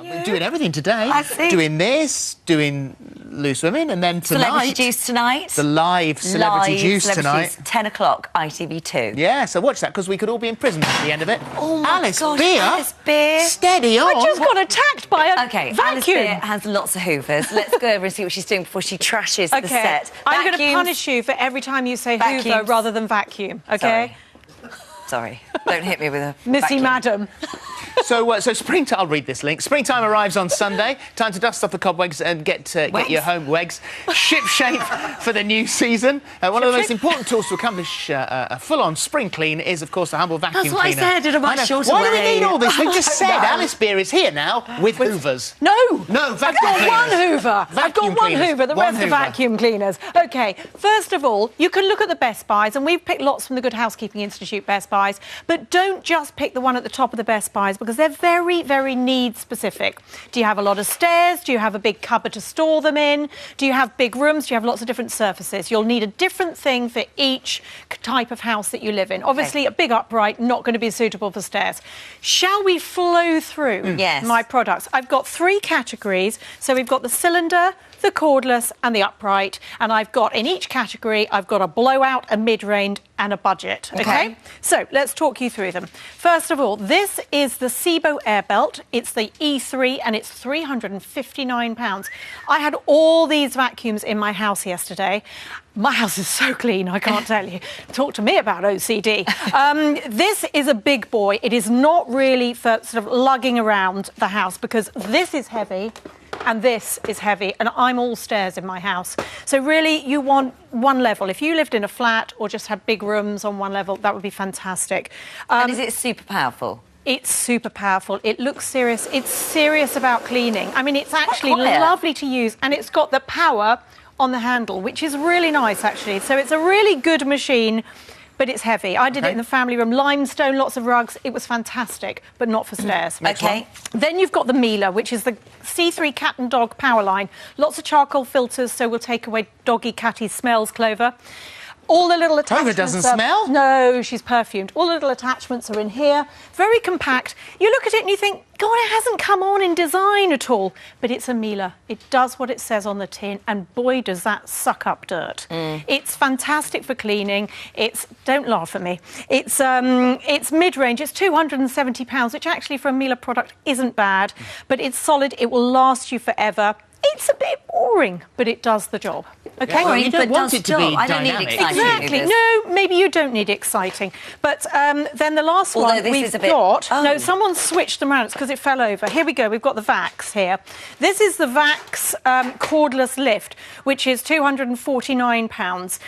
We're doing everything today. I see. Doing this, doing Loose Women, and then tonight... Celebrity Juice tonight. The live Celebrity Juice tonight. 10 o'clock, ITV2. Yeah, so watch that, because we could all be in prison at the end of it. Oh, my Alice gosh, Beer. Alice Beer. Steady on. I just got attacked by a Alice vacuum. Beer has lots of hoovers. Let's go over and see what she's doing before she trashes the set. I'm going to Vacuums. punish you for every time you say Hoover Vacuums. rather than vacuum, OK? Sorry. Don't hit me with a Missy vacuum. Madam. So springtime. I'll read this link. Springtime arrives on Sunday. Time to dust off the cobwebs and get your home wigs ship shape for the new season. One of the most important tools to accomplish a full-on spring clean is, of course, the humble vacuum That's what cleaner. I said in a much shorter Why way. do we need all this? We just said Alice Beer is here now with Hoovers. No, vacuum I've got cleaners. one Hoover. I've got one cleaners. Hoover. The One rest are Hoover. vacuum cleaners. OK, first of all, you can look at the Best Buys, and we've picked lots from the Good Housekeeping Institute Best Buys, but don't just pick the one at the top of the Best Buys, because they're very, very need-specific. Do you have a lot of stairs? Do you have a big cupboard to store them in? Do you have big rooms? Do you have lots of different surfaces? You'll need a different thing for each type of house that you live in. Obviously, a big upright, not going to be suitable for stairs. Shall we flow through my products? I've got 3 categories. So we've got the cylinder, the cordless and the upright. And I've got, in each category, I've got a blowout, a mid-range and a budget. OK? So let's talk you through them. First of all, this is the Sebo air belt. It's the E3 and it's £359. I had all these vacuums in my house yesterday. My house is so clean, I can't tell you. Talk to me about OCD. This is a big boy. It is not really for sort of lugging around the house, because this is heavy and this is heavy, and I'm all stairs in my house. So really, you want one level. If you lived in a flat or just had big rooms on one level, that would be fantastic. And is it super powerful? It's super powerful. It looks serious. It's serious about cleaning. I mean, it's actually quiet. lovely to use, and it's got the power on the handle, which is really nice, actually. So it's a really good machine, but it's heavy. I did it in the family room. Limestone, lots of rugs. It was fantastic, but not for stairs. OK. Then you've got the Miele, which is the C3 cat and dog power line. Lots of charcoal filters, so we'll take away doggy, catty smells, Clover. All the little attachments... Clover doesn't smell? No, she's perfumed. All the little attachments are in here. Very compact. You look at it and you think, God, it hasn't come on in design at all. But it's a Miele. It does what it says on the tin, and boy, does that suck up dirt. It's fantastic for cleaning. It's... Don't laugh at me. It's mid-range. It's £270, which actually for a Miele product isn't bad. But it's solid. It will last you forever. It's a bit boring, but it does the job. OK? Yeah, well, you don't want it to be I don't need dynamic. exciting. Exactly. No, maybe you don't need exciting. But then the last one we've got... No, someone switched them around. It's because it fell over. Here we go. We've got the Vax here. This is the Vax cordless lift, which is £249.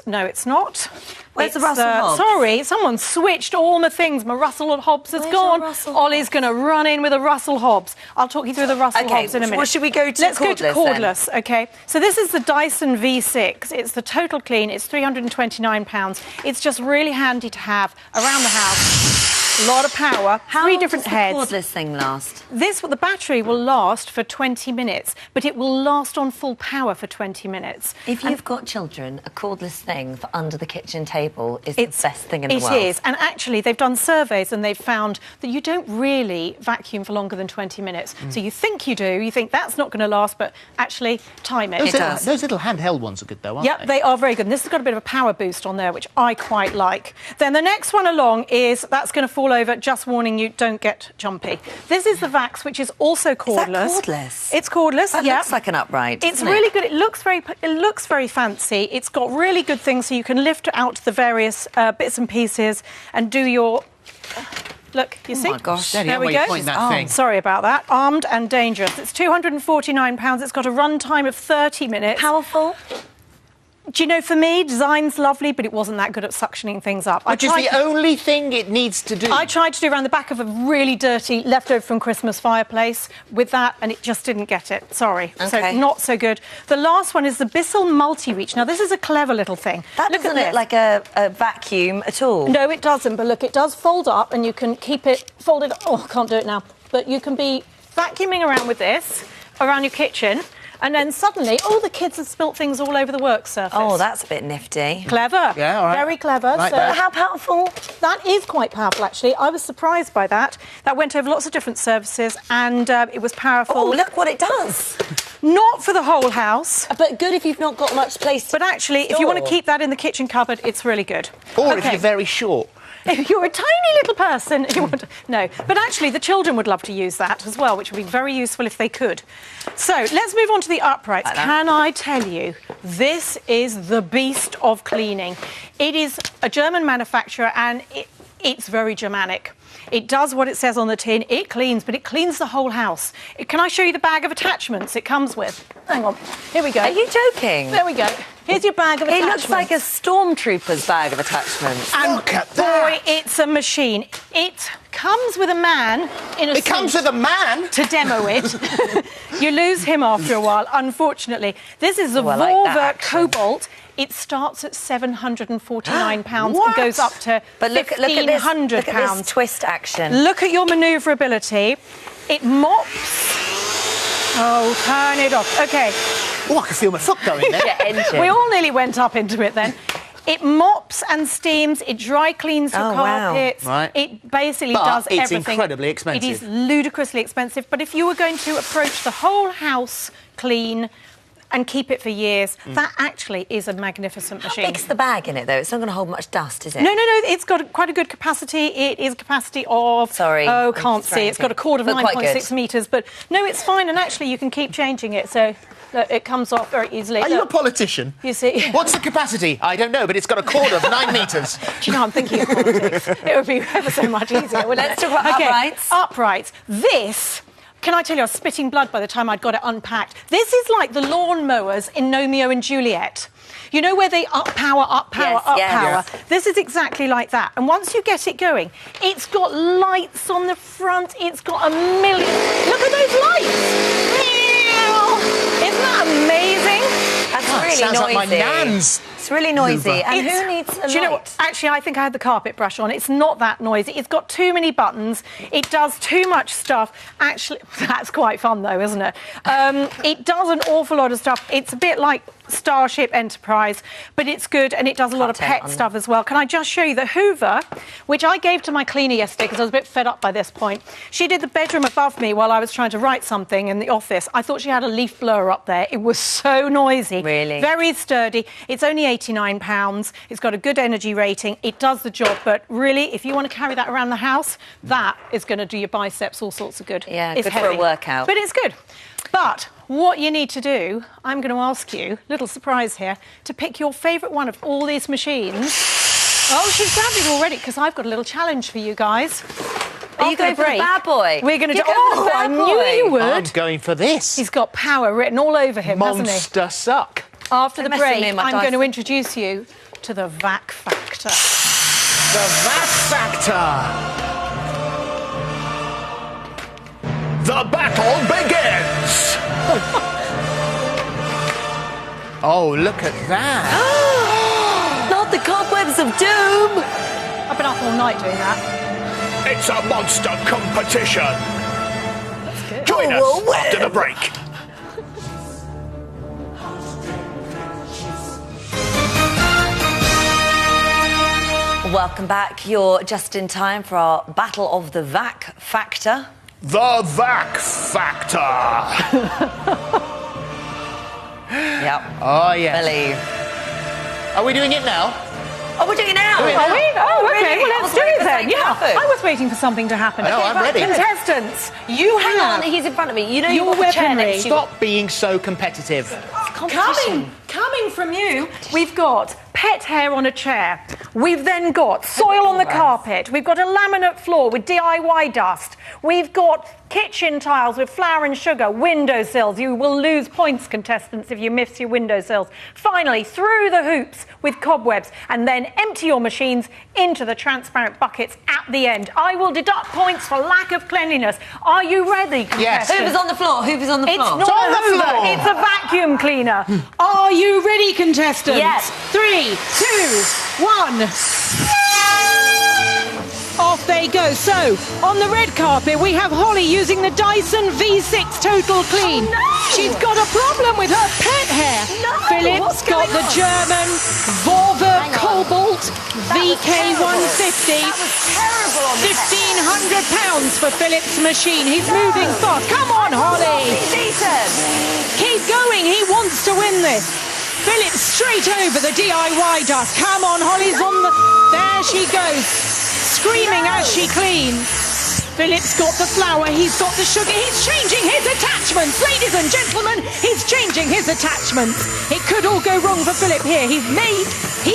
No, it's not. Where's the Russell Hobbs? Sorry, someone switched all my things. My Russell Hobbs has gone. Ollie's going to run in with a Russell Hobbs. I'll talk you through the Russell Hobbs in a minute. Well, should we go to Let's go to cordless, then? OK? So this is the Dyson V6. It's the total clean. It's £329. It's just really handy to have around the house. A lot of power. How 3 long different does the heads. cordless thing last? The battery will last for 20 minutes, but it will last on full power for 20 minutes. If you've got children, a cordless thing for under the kitchen table is the best thing in the world. It is, and actually they've done surveys and they've found that you don't really vacuum for longer than 20 minutes. So you think you do, you think that's not going to last, but actually time it. Those little handheld ones are good, though, aren't they? They are very good. And this has got a bit of a power boost on there, which I quite like. Then the next one along is, that's going to fall over, just warning you, don't get jumpy. This is the Vax, which is also cordless. Is that cordless? It's cordless, That looks like an upright, It's doesn't really it? good. It looks very fancy. It's got really good things, so you can lift out the various bits and pieces and do your... Look, you see? Oh, my gosh. There we go. Point that thing. Sorry about that. Armed and dangerous. It's £249. It's got a run time of 30 minutes. Powerful? Do you know, for me, design's lovely, but it wasn't that good at suctioning things up. Which is the only thing it needs to do. I tried to do around the back of a really dirty leftover from Christmas fireplace with that, and it just didn't get it. Sorry. Okay. So not so good. The last one is the Bissell Multi-Reach. Now, this is a clever little thing. That doesn't look like a vacuum at all. No, it doesn't, but look, it does fold up, and you can keep it folded... Oh, I can't do it now. But you can be vacuuming around with this, around your kitchen, And then suddenly, the kids have spilt things all over the work surface. Oh, that's a bit nifty. Clever. Yeah, all right. Very clever. Like so that. How powerful? that is quite powerful, actually. I was surprised by that. That went over lots of different surfaces, and it was powerful. Oh, look what it does. Not for the whole house. But good if you've not got much place to But actually, if you want to keep that in the kitchen cupboard, it's really good. Or if you're very short. If you're a tiny little person, you want to... No. But actually, the children would love to use that as well, which would be very useful if they could. So, let's move on to the uprights. Can I tell you, this is the beast of cleaning. It is a German manufacturer, and it's very Germanic. It does what it says on the tin. It cleans, but it cleans the whole house. Can I show you the bag of attachments it comes with? Hang on. Here we go. Are you joking? There we go. Here's your bag of attachments. It looks like a stormtrooper's bag of attachments. And look at that. boy, it's a machine. It comes with a man in a suit. It comes with a man? To demo it. You lose him after a while, unfortunately. This is the Vorwerk Cobalt. It starts at £749 and goes up to £1,500. Look at this twist action. Look at your manoeuvrability. It mops. Oh, turn it off. OK. Oh, I can feel my foot going there. Engine. We all nearly went up into it then. It mops and steams. It dry cleans your carpets. Wow. Right. It basically But does it's everything. incredibly expensive. It is ludicrously expensive. But if you were going to approach the whole house clean and keep it for years, that actually is a magnificent machine. How big's the bag in it, though? It's not going to hold much dust, is it? No. It's got quite a good capacity. It is a capacity of... Sorry. Oh, can't see. It's got a cord of 9.6 metres. But no, it's fine. And actually, you can keep changing it. So... Look, it comes off very easily. Are you a politician? You see. What's the capacity? I don't know, but it's got a cord of 9 metres. Do you know, I'm thinking of politics. It would be ever so much easier, wouldn't Let's talk about uprights. Uprights. This... Can I tell you, I was spitting blood by the time I'd got it unpacked. This is like the lawn mowers in Romeo and Juliet. You know where they up power. Yes. This is exactly like that. And once you get it going, it's got lights on the front. It's got a million... Look at those lights! Isn't that amazing? That's really sounds noisy. like my nan's. It's really noisy. Hoover. And who needs a light? Do you know what? Actually, I think I had the carpet brush on. It's not that noisy. It's got too many buttons. It does too much stuff. Actually, that's quite fun, though, isn't it? It does an awful lot of stuff. It's a bit like Starship Enterprise, but it's good, and it does a lot of pet stuff as well. Can I just show you the Hoover, which I gave to my cleaner yesterday because I was a bit fed up by this point. She did the bedroom above me while I was trying to write something in the office. I thought she had a leaf blower up there. It was so noisy. Really? Very sturdy. It's only £89. It's got a good energy rating. It does the job, but really, if you want to carry that around the house, that is going to do your biceps all sorts of good. Yeah, it's good heavy, for a workout. But it's good. But what you need to do, I'm going to ask you, little surprise here, to pick your favourite one of all these machines. Oh, she's grabbed it already, because I've got a little challenge for you guys. Are you going for the bad boy? We're going to do... Oh, I knew you would. I'm going for this. He's got power written all over him, hasn't he? Monster suck. After the break, me in my I'm going Dyson. to introduce you to the Vac Factor. The Vac Factor. The battle begins! Oh, look at that. Not the cobwebs of doom! I've been up all night doing that. It's a monster competition. That's good. Join us after the break. Welcome back. You're just in time for our Battle of the Vac Factor. The Vac Factor. Yep. Oh, yes. Believe. Are we doing it now? Oh, we're doing it now. Are we? Oh, OK. Really? Well, let's do it then. Yeah. Happen. I was waiting for something to happen. No, I'm ready. Contestants, you Hang have... on, he's in front of me. You know Your you've got the chair weaponry. next to you. Stop being so competitive. Coming from you, we've got pet hair on a chair. We've then got soil on the carpet. We've got a laminate floor with DIY dust. We've got kitchen tiles with flour and sugar, windowsills. You will lose points, contestants, if you miss your windowsills. Finally, through the hoops with cobwebs, and then empty your machines into the transparent buckets at the end. I will deduct points for lack of cleanliness. Are you ready, Yes. contestants? Hoover's on the floor. Hoover's on the It's floor. not on the a Hoover, floor. it's a vacuum cleaner. Are you ready, contestants? Yes. 3, 2, 1. Off off they go. So, on the red carpet, we have Holly using the Dyson V6 Total Clean. Oh, no. She's got a problem with her pet hair. No, Philip's got the German Vorwerk Cobalt VK150. That was terrible on the £1,500 for Philip's machine. He's moving fast. Come on, Holly. Keep going. He wants to win this. Philip straight over the DIY dust. Come on, Holly's on the... There she goes. Screaming as she cleans. Philip's got the flour, he's got the sugar, he's changing his attachments. Ladies and gentlemen, he's changing his attachments. It could all go wrong for Philip here. He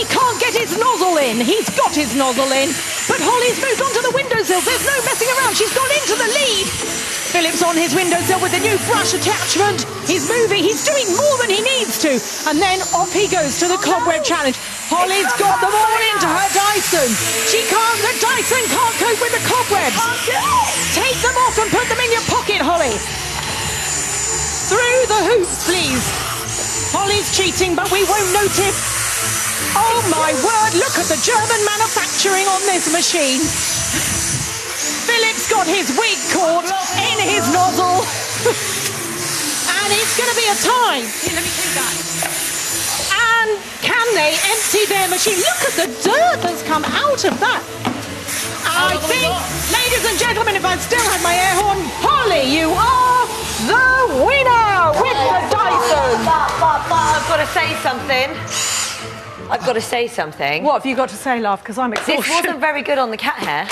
can't get his nozzle in. He's got his nozzle in. But Holly's moved onto the windowsill. There's no messing around. She's gone into the lead. Philip's on his windowsill with the new brush attachment. He's moving. He's doing more than he needs to. And then off he goes to the cobweb challenge. Holly's got them all into her Dyson. The Dyson can't cope with the cobwebs. Take them off and put them in your pocket, Holly. Through the hoops, please. Holly's cheating, but we won't notice. Oh, my word, look at the German manufacturing on this machine. Philip's got his wig caught in his nozzle. And it's going to be a tie. Here, let me take that. And can they empty their machine? Look at the dirt that's come out of that. I think, ladies and gentlemen, if I still had my air horn, Holly, you are the winner with the Dyson. I've got to say something. I've got to say something. What have you got to say, love? Because I'm exhausted. This wasn't very good on the cat hair.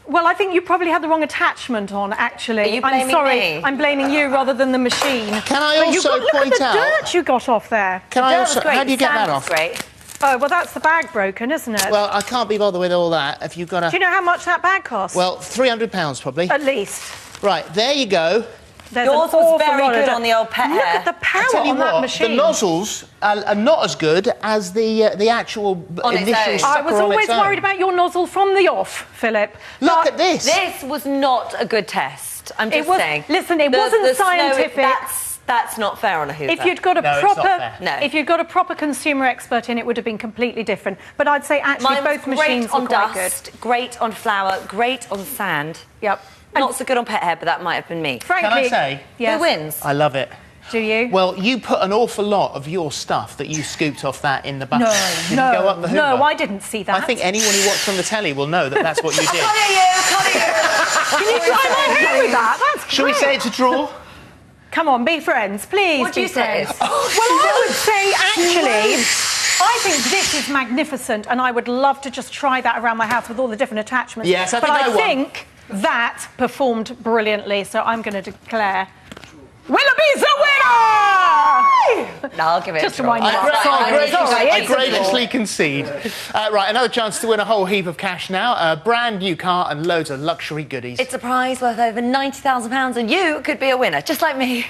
Well, I think you probably had the wrong attachment on, actually. Are you blaming I'm sorry. me? I'm blaming you rather than the machine. Can I also point out... Look at the dirt you got off there. Can I also... How do you get that off? Great. Oh, well, that's the bag broken, isn't it? Well, I can't be bothered with all that if you've got a... Do you know how much that bag costs? Well, £300 probably. At least. Right, there you go. There's Yours was very good on the old pet hair. Look at the power on that machine. The nozzles are not as good as the actual initial sucker. I was always worried about your nozzle from the off, Philip. Look at this. This was not a good test. I'm just saying. Listen, it wasn't scientific. That's not fair on a Hoover. If you'd got if you'd got a proper consumer expert in, it would have been completely different. But I'd say actually both machines were quite good. Great on flour, great on sand. Yep. Not so good on pet hair, but that might have been me. Frankly, can I say? Yes. Who wins? I love it. Do you? Well, you put an awful lot of your stuff that you scooped off that in the bucket. Didn't go up the Hoover. No, I didn't see that. I think anyone who watched on the telly will know that that's what you did. Can you dry my hair with that? That's great. Shall we say it's a draw? Come on, be friends, please. What do you say? Well, I would say, actually, I think this is magnificent, and I would love to just try that around my house with all the different attachments. Yes, I think that performed brilliantly, so I'm going to declare Willoughby's the winner! No, I'll give it just a draw. I graciously concede. Right, another chance to win a whole heap of cash now. A brand new car and loads of luxury goodies. It's a prize worth over £90,000 and you could be a winner, just like me.